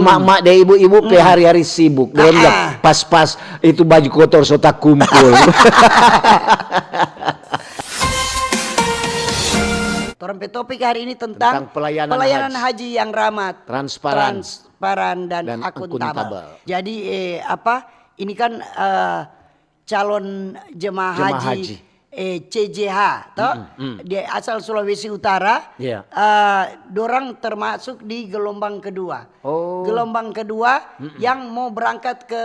mak-mak deh ibu-ibu pe hari-hari sibuk. Dia bilang pas-pas itu baju kotor so tak kumpul. Torang pe topik hari ini tentang pelayanan haji yang ramah, transparan dan akuntabel. Jadi ini kan calon jemaah haji CJH toh dia asal Sulawesi Utara. Dorang termasuk di gelombang kedua. Gelombang kedua yang mau berangkat ke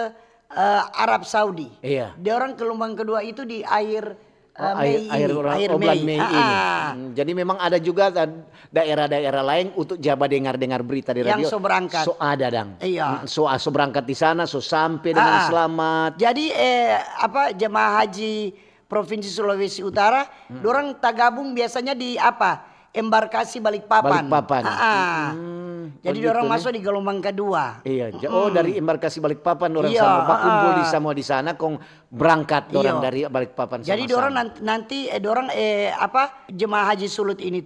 Arab Saudi. Dorang gelombang kedua itu di akhir Mei ini. Jadi memang ada juga daerah-daerah lain untuk Jawa dengar berita di radio. Yang berangkat. So ada dang. So berangkat di sana, so sampai dengan selamat. Jadi jemaah haji Provinsi Sulawesi Utara, dorang tergabung biasanya di embarkasi Balikpapan. Jadi dorang masuk di gelombang kedua. Dari embarkasi Balikpapan dorang sama berkumpul di sana kong berangkat dorang dari Balikpapan sama-sama. Jadi dorang nanti jemaah haji Sulut ini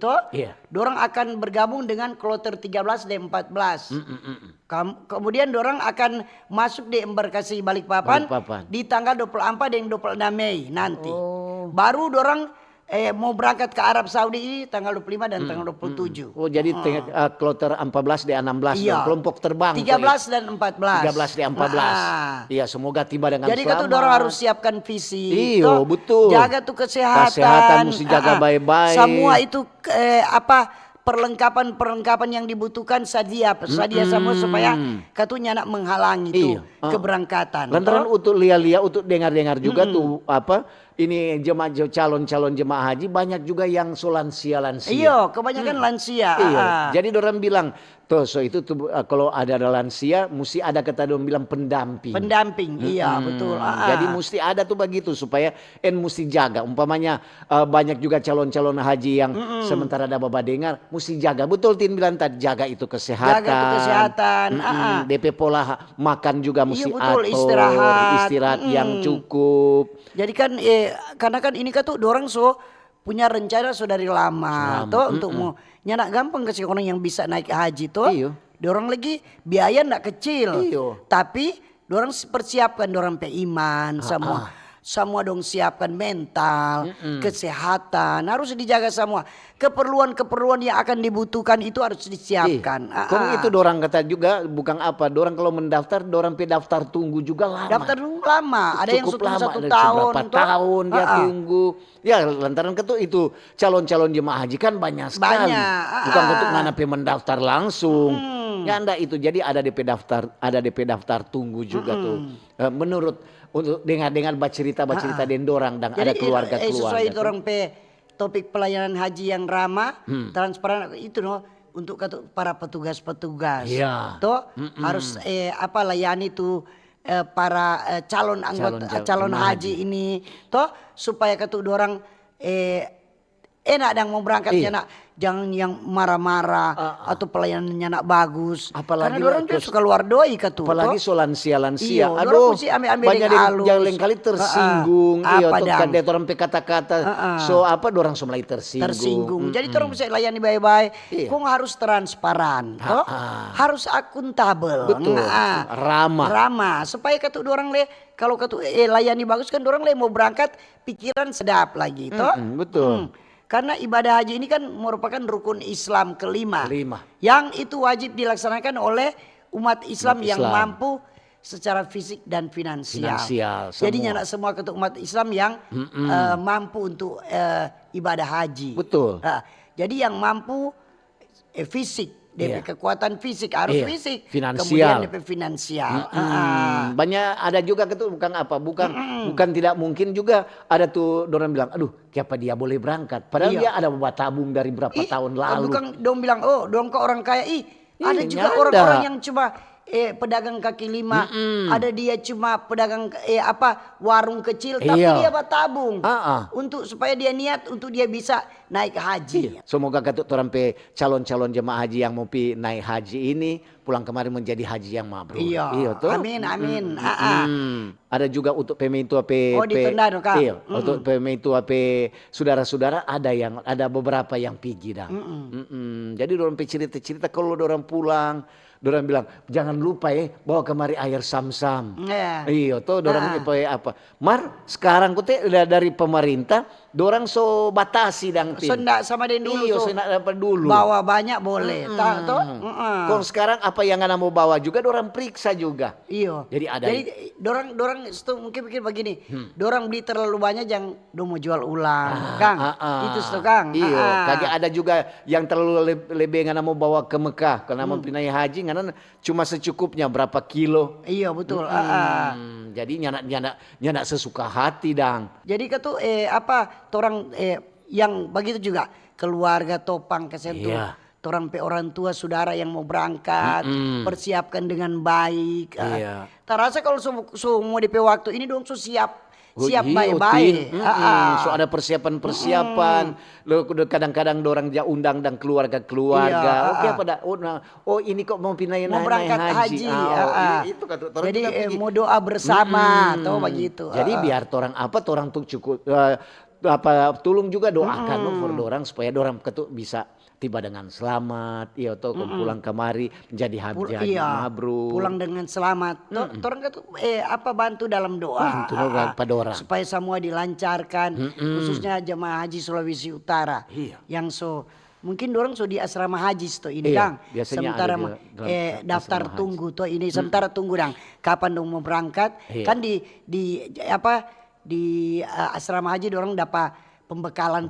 dorang akan bergabung dengan kloter 13 dan 14. Kemudian dorang akan masuk di embarkasi Balikpapan di tanggal 24 dan 26 Mei nanti. Baru dorang mau berangkat ke Arab Saudi ini tanggal 25 dan tanggal 27. Jadi kloter 14 dan 16 kelompok terbang. 13 dan 14. 13 dan 14. Iya, semoga tiba dengan jadi selamat. Jadi dorang harus siapkan visi. Iya, betul. Jaga tuh kesehatan. Kesehatan mesti jaga baik-baik. Semua itu perlengkapan yang dibutuhkan sadia semua supaya katunya nak menghalangi itu keberangkatan. Lantaran untuk lihat untuk dengar juga tuh ini calon jemaah haji banyak juga yang lansia. Iya, kebanyakan lansia. Jadi orang bilang itu tuh kalau ada lansia mesti ada kata dorang bilang pendamping. Iya betul. Jadi mesti ada tuh begitu supaya mesti jaga. Umpamanya banyak juga calon haji yang sementara ada bapak dengar mesti jaga. Betul Tin bilang tadi jaga itu kesehatan. Jaga itu kesehatan. DP pola makan juga mesti betul, atur. Istirahat yang cukup. Jadi kan karena kan ini kan tuh dorang punya rencana dari lama untuk mau nyanak gampang ke orang yang bisa naik haji dorang lagi biaya ndak kecil. Tapi dorang persiapkan dorang iman semua dong siapkan mental, kesehatan harus dijaga semua. Keperluan yang akan dibutuhkan itu harus disiapkan. Itu dorang kata juga bukan dorang kalau mendaftar dorang daftar tunggu juga lama. Daftar tunggu lama, ada yang lama, 1 tahun. Berapa tahun dia tunggu. Ya lantaran itu calon jemaah haji kan banyak sekali. Bukan untuk ngana mendaftar langsung. Ya enggak itu jadi ada DP daftar tunggu juga tuh. Menurut untuk dengar cerita den dorang dan ada keluarga. Sesuai orang topik pelayanan haji yang ramah, transparan itu untuk para petugas-petugas. Harus layani tuh para calon anggota calon haji ini supaya dorang enak dan mau berangkatnya jangan yang marah-marah atau pelayanannya nak bagus. Apalagi karena orang tuh suka luar doi apalagi lansia. Aduh, banyak yang lain kali tersinggung. Kadang orang kata-kata. Dorang mulai tersinggung. Jadi orang bisa layani baik-baik. Kung harus transparan, harus akuntabel. Betul. Ramah. Supaya orang kalau layani bagus kan orang mau berangkat pikiran sedap lagi, betul. Karena ibadah haji ini kan merupakan rukun Islam kelima. Yang itu wajib dilaksanakan oleh umat Islam yang mampu secara fisik dan finansial. Jadi nyanak semua umat Islam yang mampu untuk ibadah haji. Betul. Jadi yang mampu fisik. DP kekuatan fisik harus fisik, finansial. Kemudian DP finansial. Banyak ada juga bukan tidak mungkin juga ada tuh dorang bilang, aduh, siapa dia boleh berangkat? Padahal dia ada tabung dari berapa tahun lalu. Bukan dong bilang, dong kok orang kaya. Ada juga orang-orang yang cuma pedagang kaki lima, ada dia cuma pedagang warung kecil, tapi dia tabung untuk supaya dia niat untuk dia bisa naik haji. Semoga orang calon jemaah haji yang mau naik haji ini pulang kemarin menjadi haji yang mabrur. Iya tuh. Amin. Ada juga untuk pemintu ditunda dong, Kak. Iya, untuk pemintu saudara-saudara ada beberapa yang pergi dah. Jadi dorang cerita kalau dorang pulang, dorang bilang jangan lupa bawa kemari air sam-sam. Iya tuh dorang apa. Mar sekarang dari pemerintah dorang so batasi dang tin. Sendak sama den dulu. Iya, sendak dapat dulu. Bawa banyak boleh. Toh. Kalau sekarang apa yang anda mau bawa juga dorang periksa juga. Iya. Jadi dorang mungkin pikir begini. Dorang beli terlalu banyak yang mau jual ulang, Kang. Itu Kang. Iya. Kagak ada juga yang terlalu lebih ngana mau bawa ke Mekah karena mau pindah haji ngana cuma secukupnya berapa kilo. Iya betul. Jadi nyanak sesuka hati dang. Jadi tuh orang yang begitu juga keluarga topang kesentuh. Orang orang tua saudara yang mau berangkat persiapkan dengan baik. Terasa kalau semua DP waktu ini dong siap baik-baik. So ada persiapan. Kadang-kadang dorang undang dan keluarga. Oke apa dah? Oh ini kok mau pindahin mau berangkat haji. Itu jadi mau doa bersama atau begitu. Jadi biar orang tuh cukup tolong juga doakan for dorang supaya dorang bisa tiba dengan selamat, pulang kemari menjadi haji mabrur. Pulang dengan selamat. Orang bantu dalam doa. Supaya semua dilancarkan, khususnya jemaah haji Sulawesi Utara. Yang mungkin dorang di asrama haji ini Kang. Sementara daftar tunggu ini sementara tunggu dang. Kapan dong mau berangkat? Kan di asrama haji dorang dapat pembekalan.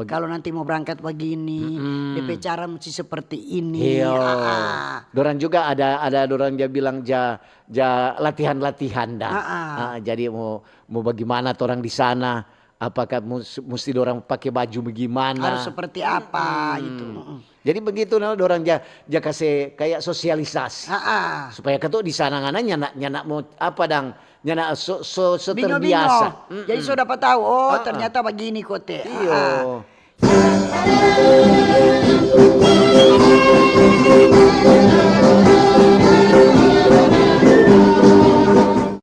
Kalau nanti mau berangkat begini, DP cara mesti seperti ini. Dorang juga ada dorang dia bilang latihan dah. Jadi mau bagaimana orang di sana? Apakah mesti dorang pakai baju bagaimana? Harus seperti apa itu. Jadi begitu dorang kasih kayak sosialisasi. Supaya ketuk di sana ngana nyanak mau dang. Nyana terbiasa. Jadi sudah dapat tahu ternyata begini kote. Iya.